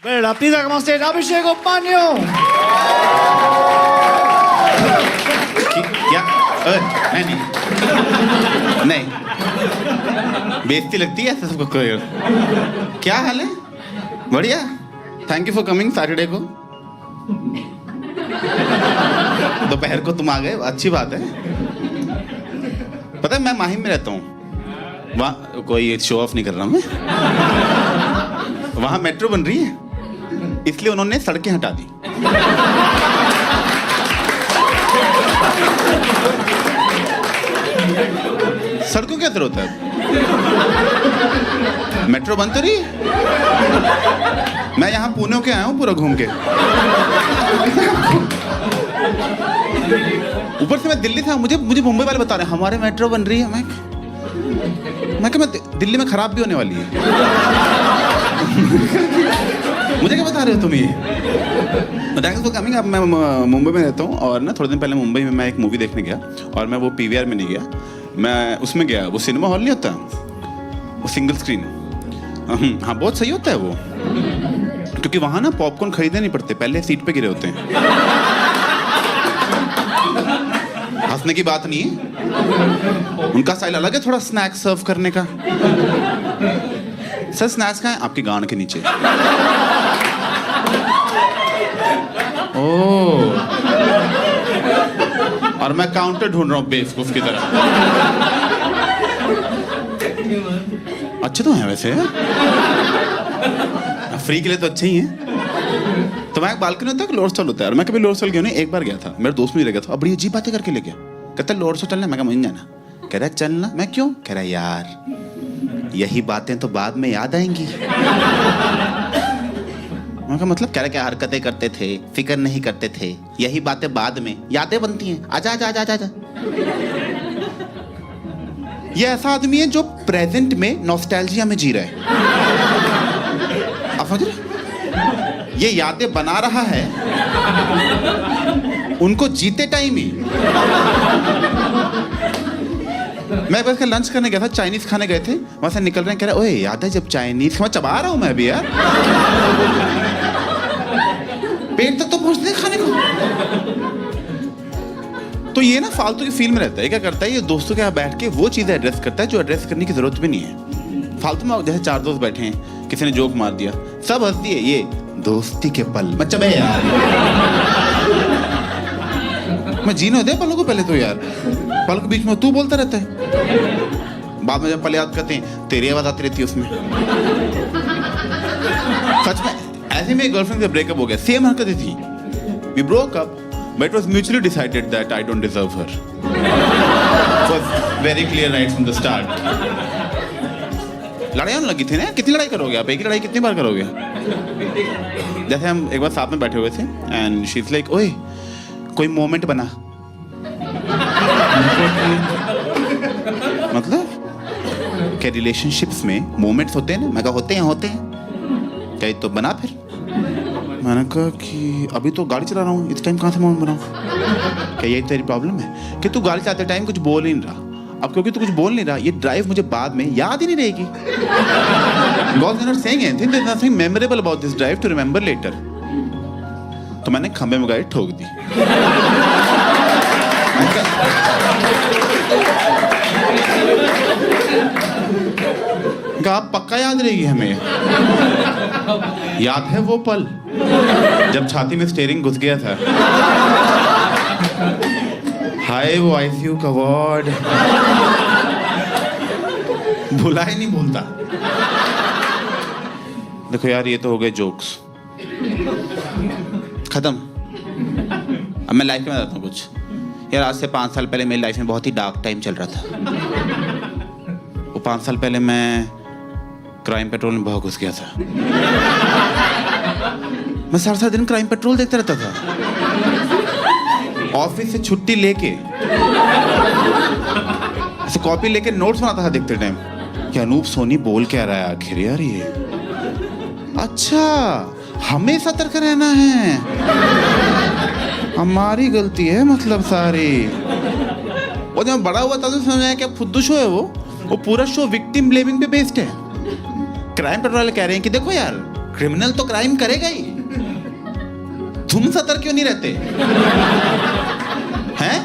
Bella, pida como stage, Abhishek Upmanyu. क्या नहीं नहीं बेइज्जती लगती है ऐसा सबको कोई। क्या हाल है? बढ़िया। Thank you for coming Saturday को। दोपहर को तुम आ गए, अच्छी बात है। पता है मैं माहिम में रहता हूँ, वहाँ कोई शो ऑफ नहीं कर रहा मैं। वहाँ मेट्रो बन रही है, इसलिए उन्होंने सड़कें हटा दी। सड़कों क्या जरूरत है? मेट्रो बंद तो रही। मैं यहाँ पुणे के आया हूँ पूरा घूम के। ऊपर से मैं दिल्ली था, मुझे मुंबई वाले बता रहे हैं हमारे मेट्रो बन रही है। मैं दिल्ली में खराब भी होने वाली है। मुझे क्या बता रहे हो तुम ये? Thanks for coming. अब मैं मुंबई में रहता हूँ और ना थोड़े दिन पहले मुंबई में मैं एक मूवी देखने गया और मैं वो पीवीआर में नहीं गया, मैं उसमें गया। वो सिनेमा हॉल नहीं होता, वो सिंगल स्क्रीन। हाँ बहुत सही होता है वो, क्योंकि वहाँ ना पॉपकॉर्न खरीदने नहीं पड़ते, पहले सीट पे गिरे होते हैं। हंसने की बात नहीं है, उनका स्टाइल अलग है थोड़ा स्नैक्स सर्व करने का। सर स्नैक्स कहाँ है? आपकी गांड के नीचे। ओह, और मैं काउंटर ढूंढ रहा हूँ बेवकूफ की तरह। अच्छे तो हैं वैसे, फ्री के लिए तो अच्छे ही हैं। तो मैं बालकनी होता है, लोअर स्टॉल होता है, और मैं कभी लोअर स्टॉल गया नहीं। एक बार गया था, मेरा दोस्त भी रह गया था, बड़ी अजीब बातें करके ले गया। कहता लोअर स्टॉल चलना, मैं कहा मुझे जाना। कह रहा है चलना, मैं क्यों? कह रहा है यार यही बातें तो बाद में याद आएंगी। मैं कहा मतलब? कह रहा क्या हरकतें करते थे, फिक्र नहीं करते थे, यही बातें बाद में यादें बनती हैं। आजा आजा आजा आजा। ये ऐसा आदमी है जो प्रेजेंट में नॉस्टैल्जिया में जी रहा है। आप समझ रहे? ये यादें बना रहा है उनको जीते टाइम ही। मैं बस लंच करने गया था, चाइनीज खाने गए थे, वहां से निकल रहे हैं, कह रहे ओए याद है जब चाइनीज, मैं चबा रहा हूं मैं भी यार, पेट तक तो पहुंचते खाने को। तो ये ना फालतू की फील में रहता है। क्या करता है ये? दोस्तों के यहाँ बैठ के वो चीजें एड्रेस करता है जो एड्रेस करने की जरूरत भी नहीं है। फालतू में जैसे चार दोस्त बैठे हैं, किसी ने जोक मार दिया, सब हंस दिए, ये दोस्ती के पल। मतलब है यार, मैं जीने दे पलों को पहले तो यार। पल के बीच में तू बोलता रहता है, बाद में जब पल याद करते हैं तेरी आवाज आती रहती है उसमें। सच में ऐसे में गर्लफ्रेंड से ब्रेकअप हो गया, सेम हरकतें थी। We broke up, but it was mutually decided that I don't deserve her. It was very clear right from the start. लड़ाई होने लगी थी ना। कितनी लड़ाई करोगे आप? एक ही लड़ाई कितनी बार करोगे? जैसे हम एक बार साथ में बैठे हुए थे एंड शी इज लाइक ओए कोई मोमेंट बना। मतलब क्या रिलेशनशिप्स में मोमेंट्स होते हैं ना? मैं कहा होते हैं। क्या तो बना फिर? मैंने कहा कि अभी तो गाड़ी चला रहा हूँ, इस टाइम कहाँ से मोमेंट बनाऊँ? क्या यही तेरी प्रॉब्लम है कि तू गाड़ी चलाते टाइम कुछ बोल ही नहीं रहा? अब क्योंकि तू कुछ बोल नहीं रहा, ये ड्राइव मुझे बाद में याद ही नहीं रहेगी। Because you're not saying anything, there's nothing memorable about this drive to remember later. तो मैंने खंबे में गाड़ी ठोक दी। आप पक्का याद रहेगी हमें। याद है वो पल जब छाती में स्टीयरिंग घुस गया था। हाय वो आईसीयू का वार्ड, भुला ही नहीं भूलता। देखो यार ये तो हो गए जोक्स, खत्म। अब मैं लाइफ में बताता हूँ कुछ। यार आज से 5 साल पहले मेरी लाइफ में बहुत ही डार्क टाइम चल रहा था। वो 5 साल पहले मैं क्राइम पेट्रोल में बहुत घुस गया था। मैं सारा दिन क्राइम पेट्रोल देखता रहता था। ऑफिस से छुट्टी लेके ऐसे कॉपी लेके नोट्स बनाता था देखते टाइम कि अनूप सोनी बोल क्या रहा है आखिर यार ये। अच्छा हमें सतर्क रहना है, हमारी गलती है मतलब सारी। वो जब बड़ा हुआ था तो समझा क्या फुद्दू शो है वो पूरा शो विक्टिम ब्लेमिंग पे बेस्ड है। क्राइम पेट्रोल वाले कह रहे हैं कि देखो यार क्रिमिनल तो क्राइम करेगा ही, तुम सतर्क क्यों नहीं रहते हैं?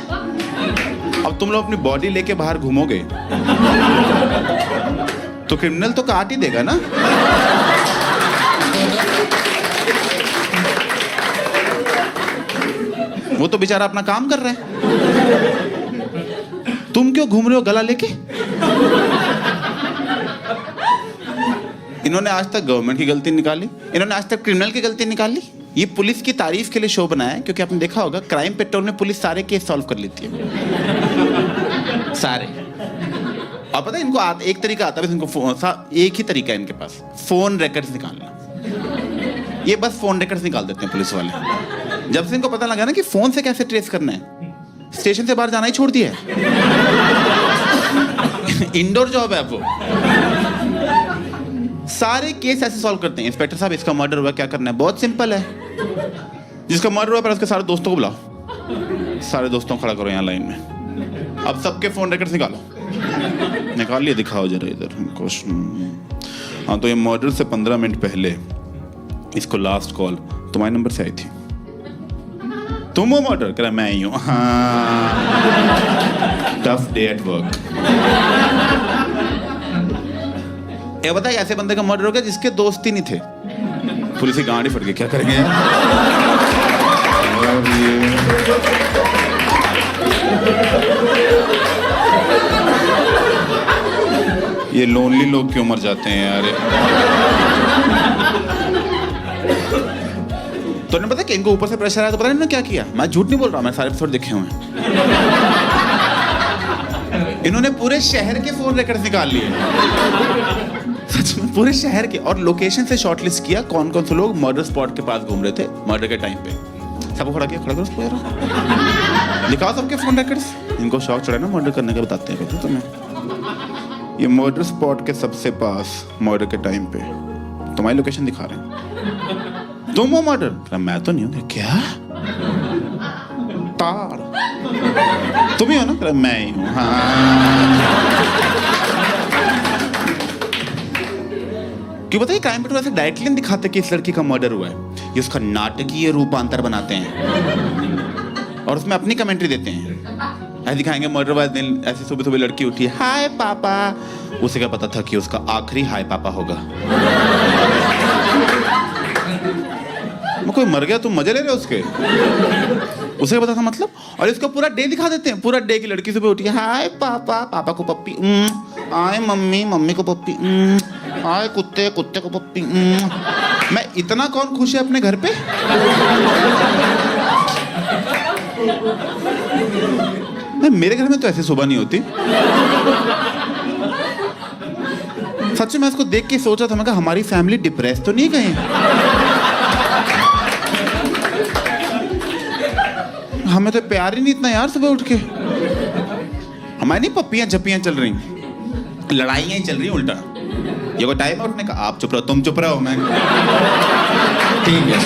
अब तुम लोग अपनी बॉडी लेके बाहर घूमोगे तो क्रिमिनल तो काट ही देगा ना। वो तो बेचारा अपना काम कर रहा है, तुम क्यों घूम रहे हो गला लेके? इन्होंने आज तक गवर्नमेंट की गलती निकाली, इन्होंने आज तक क्रिमिनल की गलती निकाली। ये पुलिस की तारीफ के लिए शो बनाया है, क्योंकि आपने देखा होगा क्राइम पेट्रोल में पुलिस सारे केस सॉल्व कर लेती है, सारे। और पता है इनको एक तरीका आता है, इनको एक ही तरीका है इनके पास, फोन रिकॉर्ड्स निकालना। ये बस फोन रिकॉर्ड्स निकाल देते हैं पुलिस वाले। जब से इनको पता लगा ना कि फोन से कैसे ट्रेस करना है, स्टेशन से बाहर जाना ही छोड़ दिया है। इंडोर जॉब है वो। सारे केस ऐसे सॉल्व करते हैं। इंस्पेक्टर साहब इसका मर्डर हुआ, क्या करना है? बहुत सिंपल है, जिसका मर्डर हुआ पर उसके सारे दोस्तों को बुलाओ, सारे दोस्तों को खड़ा करो यहाँ लाइन में। अब सबके फोन रिकॉर्ड्स निकालो। निकाल लिए, दिखाओ जरा इधर हमको। हाँ, तो ये मर्डर से 15 मिनट पहले इसको लास्ट कॉल तुम्हारे नंबर से आई थी। तुम वो मर्डर करा? मैं ही हूँ। हाँ, टफ डे एट वर्क। ये बता, ऐसे बंदे का मर्डर हो गया जिसके दोस्त ही नहीं थे, पुलिस की गाड़ी फट गई, क्या करेंगे यार? ये लोनली लोग क्यों मर जाते हैं यार? तो नहीं पता कि इनको ऊपर से प्रेशर आया, तो पता नहीं इन्होंने क्या किया। मैं झूठ नहीं बोल रहा, मैं सारे एपिसोड देखे हुए हैं। इन्होंने पूरे शहर के फोन रिकॉर्ड्स निकाल लिए, सच में पूरे शहर के, और लोकेशन से शॉर्टलिस्ट किया कौन कौन से लोग मर्डर स्पॉट के पास घूम रहे थे मर्डर के टाइम पे। सबको खड़ा किया, खड़ा करो उसको यार, दिखाओ सबके फोन रिकॉर्ड्स। इनको शौक चढ़ा ना मर्डर करने का, बताते हैं कहते तुम्हें। ये मर्डर स्पॉट के सबसे पास मर्डर के टाइम पे तुम्हारी लोकेशन दिखा रहे हैं। तुम हो मर्डर? मैं तो नहीं हूँ। क्या तार तुम ही हो ना? मैं ही हूँ। हाँ, क्यों बताइए, क्राइम पेट्रोल ऐसे डायरेक्टली दिखाते कि इस लड़की का मर्डर हुआ है, ये उसका नाटकीय रूपांतर बनाते हैं और उसमें अपनी कमेंट्री देते हैं। ऐसे दिखाएंगे मर्डर वाले दिन, ऐसे सुबह सुबह लड़की उठी, हाय पापा। उसे क्या पता था कि उसका आखिरी हाय पापा होगा। कोई मर गया, तुम मजे ले रहे हो उसके? उसे पता था मतलब। और इसको पूरा डे दिखा देते हैं, पूरा डे की लड़की सुबह उठी, हाय पापा, पापा को पप्पी, आए मम्मी, मम्मी को पप्पी, आए कुत्ते, कुत्ते को पप्पी। मैं इतना कौन खुश है अपने घर पे? मेरे घर में तो ऐसी सुबह नहीं होती। सच में मैं इसको देख के सोचा था, मैं कहा हमारी फैमिली डिप्रेस तो नहीं कहीं? हमें तो प्यार ही नहीं इतना यार सुबह उठ के। हमारी नहीं पप्पियां झप्पियां चल रही, लड़ाइयां ही चल रही उल्टा। ये कोई टाइम है उठने का? आप चुप रहो, तुम चुप रहो, मैं ठीक है।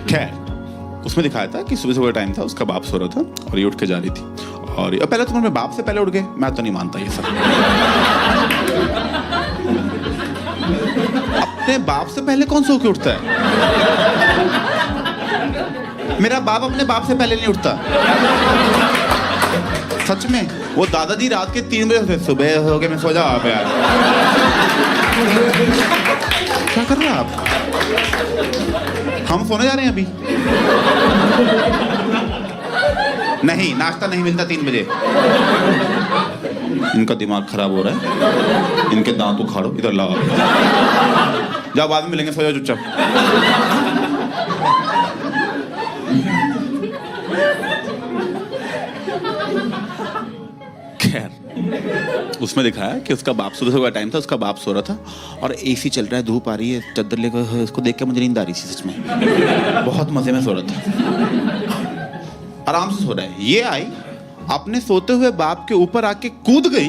खैर, उसमें दिखाया था कि सुबह सुबह टाइम था, उसका बाप सो रहा था और ये उठ के जा रही थी। और पहले तो मैं बाप से पहले उठ गए, मैं तो नहीं मानता ये सब। अपने बाप से पहले कौन सो के उठता है? मेरा बाप अपने बाप से पहले नहीं उठता, सच में। वो दादाजी रात के 3 बजे से, सुबह हो गए, मैं सो जाओ आप यार। क्या कर रहे हैं आप? हम सोने जा रहे हैं अभी। नहीं, नाश्ता नहीं मिलता 3 बजे। इनका दिमाग खराब हो रहा है, इनके दांत उखाड़ो, इधर लाओ। जाओ, बाद में मिलेंगे, सो जाओ चुपचाप। खैर, उसमें दिखाया कि उसका बाप, सुबह सुबह टाइम था, उसका बाप सो रहा था और एसी चल रहा है, धूप आ रही है, चादर लेकर। उसको देख के मुझे नींद आ रही थी, सच में बहुत मजे में सो रहा था, आराम से सो रहा है। ये आई, अपने सोते हुए बाप के ऊपर आके कूद गई,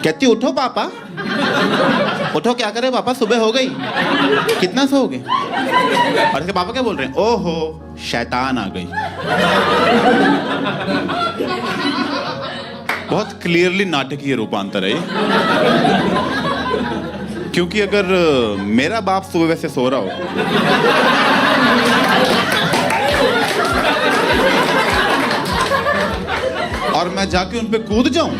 कहती उठो पापा, उठो, क्या करे पापा, सुबह हो गई, कितना सोओगे? और इसके पापा क्या बोल रहे हैं? ओहो, शैतान आ गई। बहुत क्लियरली नाटकीय रूपांतर है ये। क्योंकि अगर मेरा बाप सुबह वैसे सो रहा हो और मैं जाके उन पे कूद जाऊं,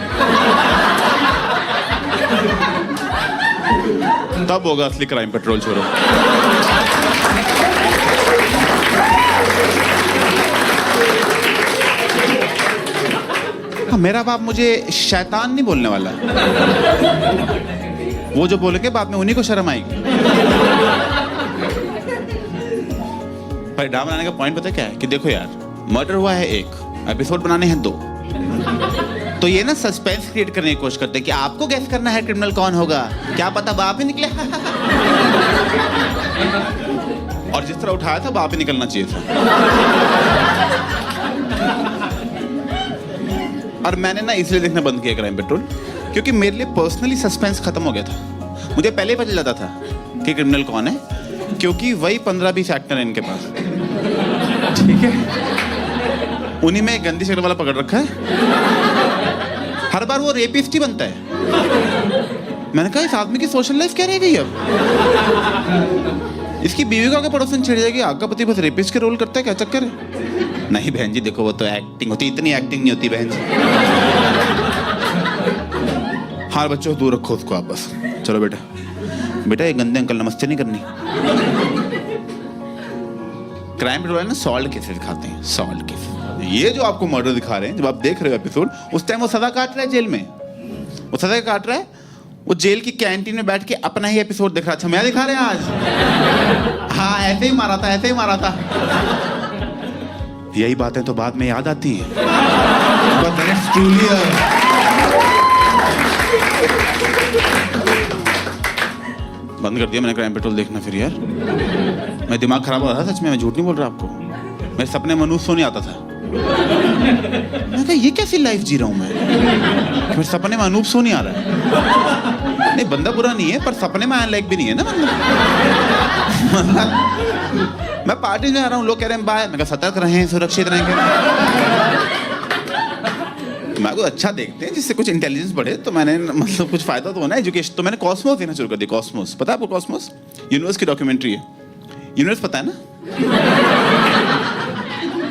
तब होगा असली क्राइम पेट्रोल छोड़ो। हाँ, मेरा बाप मुझे शैतान नहीं बोलने वाला। वो जो बोलेंगे बाद में उन्हीं को शर्म आएगी। पर ड्रामा बनाने का पॉइंट पता क्या है कि देखो यार, मर्डर हुआ है 1, एपिसोड बनाने हैं 2, तो ये ना सस्पेंस क्रिएट करने की कोशिश करते हैं कि आपको गैस करना है क्रिमिनल कौन होगा, क्या पता बाप ही निकले। और जिस तरह उठाया था बाप ही निकलना चाहिए था। और मैंने ना इसलिए देखना बंद किया क्राइम पेट्रोल, क्योंकि मेरे लिए पर्सनली सस्पेंस खत्म हो गया था। मुझे पहले ही पता चल जाता था कि क्रिमिनल कौन है, क्योंकि वही 15-20 एक्टर हैं इनके पास, ठीक है। उन्हीं में एक गंदी शक्ल वाला पकड़ रखा है, हर बार वो रेपिस्ट ही बनता है। मैंने कहा इस आदमी की सोशल लाइफ क्या रह गई अब? इसकी बीवी का पड़ोसन छिड़ जाएगी, आपका पति बस रेपिस्ट के रोल करता है, क्या चक्कर है? नहीं बहन जी देखो, वो तो एक्टिंग होती, इतनी एक्टिंग नहीं होती बहन जी। हाँ बच्चों दूर रखो उसको आप बस। चलो बेटा, बेटा ये गंदे अंकल नमस्ते नहीं करनी। क्राइम पेट्रोल ना सॉल्ट केसेस दिखाते हैं, सॉल्ट केसेस। ये जो आपको मर्डर दिखा रहे हैं, जब आप देख रहे हो एपिसोड, उस टाइम वो सजा काट रहा है जेल में, वो सजा काट रहा है, वो जेल की कैंटीन में बैठ के अपना ही एपिसोड दिख रहा है। अच्छा मैं दिखा रहे हैं आज? हाँ ऐसे ही मारा था, ऐसे ही मारा था। यही बातें तो बाद में याद आती हैं। बंद कर दिया मैंने क्राइम पेट्रोल देखना फिर यार। मैं दिमाग खराब हो रहा था सच में, मैं झूठ नहीं बोल रहा आपको। मेरे सपने में अनूप सो नहीं आता था। मैं कहा ये कैसी लाइफ जी रहा हूं मैं, मेरे सपने में अनूप सो नहीं आ रहा है। नहीं बंदा बुरा नहीं है, पर सपने में आने लायक भी नहीं है ना मतलब। मैं पार्टी में आ रहा हूँ, लोग कह रहे हैं बाय, मैं कहा सतर्क रहें, सुरक्षित रहेंगे। मैं कुछ अच्छा देखते हैं जिससे कुछ इंटेलिजेंस बढ़े, तो मैंने मतलब कुछ फायदा तो होना है एजुकेशन। तो मैंने कॉस्मोस देखना शुरू कर दिया। कॉस्मोस पता है आपको? कॉस्मोस यूनिवर्स की डॉक्यूमेंट्री है। यूनिवर्स पता है ना?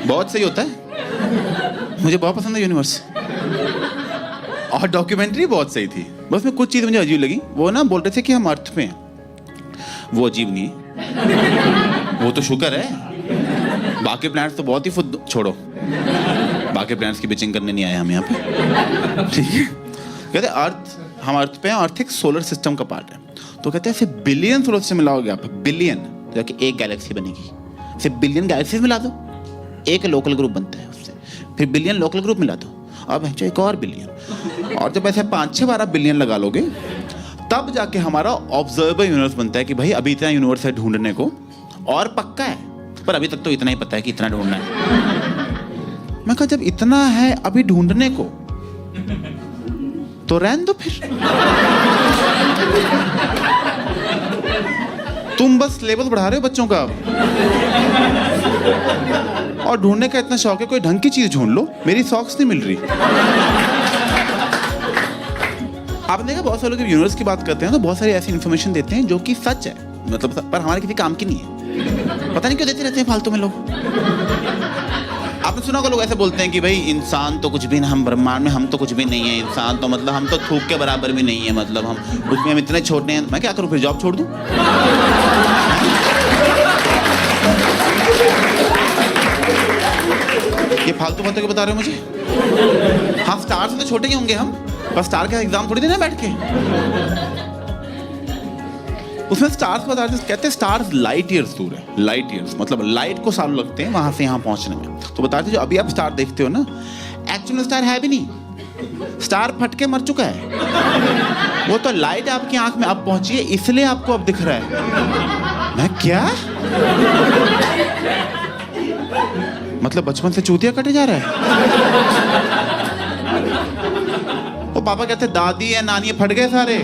बहुत सही होता है, मुझे बहुत पसंद है यूनिवर्स। और डॉक्यूमेंट्री बहुत सही थी, बस में कुछ चीज़ मुझे अजीब लगी। वो ना बोल रहे थे कि हम अर्थ पे हैं, वो अजीब नहीं है, वो तो शुक्र है। बाकी प्लैनेट्स तो बहुत ही खुद छोड़ो, बाकी प्लैनेट्स की बिचिंग करने नहीं आए हम यहाँ पे, ठीक है। कहते अर्थ, हम अर्थ पे हैं, अर्थ एक सोलर सिस्टम का पार्ट है। तो कहते हैं ऐसे बिलियन सोलर सिस्टम मिलाओगे आप, बिलियन, तो जाके एक गैलेक्सी बनेगी। फिर बिलियन गैलेक्सीज मिला दो, एक लोकल ग्रुप बनता है उससे। फिर बिलियन लोकल ग्रुप मिला दो, अब एक और बिलियन। और जब ऐसे 5-6-12 बिलियन लगा लोगे, तब जाके हमारा ऑब्जर्वर यूनिवर्स बनता है कि भाई अभी इतना यूनिवर्स है ढूंढने को, और पक्का है, पर अभी तक तो इतना ही पता है कि इतना ढूंढना है। मैं कहा जब इतना है अभी ढूंढने को, तो रहने दो फिर। तुम बस लेवल बढ़ा रहे हो बच्चों का। और ढूंढने का इतना शौक है, कोई ढंग की चीज ढूंढ लो। मेरी सॉक्स नहीं मिल रही। आपने देखा बहुत सारे लोग यूनिवर्स की बात करते हैं तो बहुत सारी ऐसी इन्फॉर्मेशन देते हैं जो कि सच है, मतलब पर हमारे किसी काम की नहीं है। पता नहीं क्यों देते रहते हैं फालतू में लोग। आपने सुना होगा लोग ऐसे बोलते हैं कि भाई इंसान तो कुछ भी नहीं, हम ब्रह्मांड में हम तो कुछ भी नहीं है। इंसान तो मतलब हम तो थूक के बराबर भी नहीं है, मतलब हम उसमें हम इतने छोटे हैं। मैं क्या करूं फिर, जॉब छोड़ दूं? ये फालतू बातें क्यों बता रहे हो मुझे? हाँ स्टार से तो छोटे ही होंगे हम, पर स्टार का एग्जाम थोड़ी देना बैठ के। उसमें स्टार्स बता रहे, कहते हैं स्टार्स लाइट ईयर्स दूर है। लाइट ईयर्स मतलब लाइट को सालों लगते हैं वहां से यहाँ पहुंचने में। तो बताते जो अभी आप स्टार देखते हो ना, एक्चुअल स्टार है भी नहीं, स्टार फट के मर चुका है। वो तो लाइट आपकी आंख में अब पहुंची है, इसलिए आपको अब दिख रहा है। मैं क्या मतलब बचपन से चूतिया कटे जा रहा है? वो पापा कहते दादी है नानी है, फट गए सारे।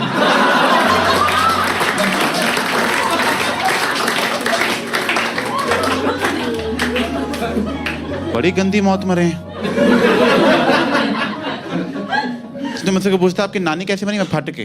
बड़ी गंदी मौत मरे हैं। तो मुझसे पूछता आपकी नानी कैसे बनी, मैं फट के